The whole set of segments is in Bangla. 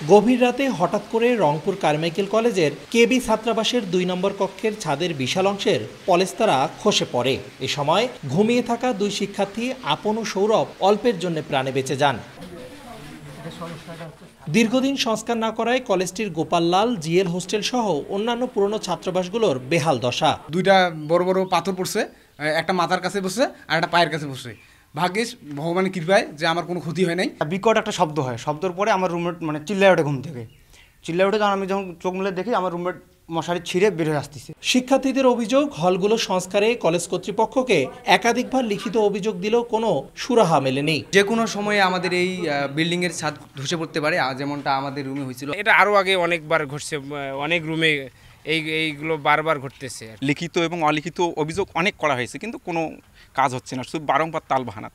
গভীর রাতে হঠাৎ করে রংপুর কারমাইকেল কলেজের কেবি ছাত্রাবাসের ২ নম্বর কক্ষের ছাদের বিশাল অংশের পলেস্তারা খসে পড়ে। এ সময় ঘুমিয়ে থাকা ২ শিক্ষার্থী আপন ও সৌরভ অল্পের জন্য প্রাণে বেঁচে যান। দীর্ঘদিন সংস্কার না করায় কলেজটির গোপাললাল, জিএল হোস্টেল সহ অন্যান্য পুরনো ছাত্রাবাসগুলোর বেহাল দশা। 2টা বড় বড় পাথর পড়ছে, একটা মাথার কাছে বসছে আর একটা পায়ের কাছে বসছে। ভাগ্যিস ভগবানের কৃপায় যে আমার কোনো ক্ষতি হয় নাই। বিকট একটা শব্দ হয়, শব্দের পরে আমার রুমমেট চিল্লায় ওঠে ঘুম থেকে। চিল্লায় ওঠে, আমি যখন চোখ মেলে দেখি আমার রুমমেট মশারি ছিঁড়ে বের হয়ে আসতেছে। শিক্ষার্থীদের অভিযোগ, হলগুলো সংস্কারে কলেজ কর্তৃপক্ষকে একাধিকবার লিখিত অভিযোগ দিলেও কোনো সুরাহা মেলেনি। যে কোনো সময়ে আমাদের এই বিল্ডিংয়ের ছাদ ধসে পড়তে পারে, যেমনটা আমাদের রুমে হয়েছিল। এটা আরও আগে অনেকবার ঘটছে, অনেক রুমে এইগুলো বারবার ঘটতেছে। লিখিত এবং অলিখিত অভিযোগ অনেক করা হয়েছে, কিন্তু কোনো কাজ হচ্ছে না, শুধু বারংবার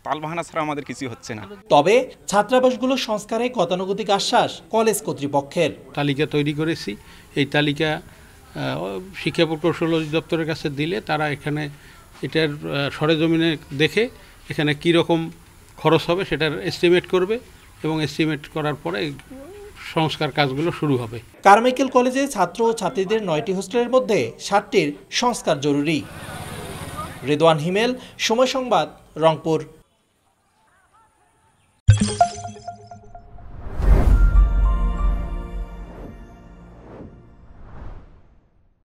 তালবাহানা ছাড়া আমাদের কিছু হচ্ছে না। তবে ছাত্রাবাসগুলো সংস্কারে গতানুগতিক আশ্বাস কলেজ কর্তৃপক্ষের। তালিকা তৈরি করেছি, এই তালিকা শিক্ষা প্রকৌশল অধিদপ্তরের কাছে দিলে তারা এখানে এটার সরেজমিনে দেখে এখানে কী রকম খরচ হবে সেটার এস্টিমেট করবে এবং এস্টিমেট করার পরে সংস্কার কাজগুলো শুরু হবে। কারমাইকেল কলেজে ছাত্র ও ছাত্রীদের 9টি হোস্টেলের মধ্যে 7টির সংস্কার জরুরি। রেদওয়ান হিমেল, সময় সংবাদ, রংপুর।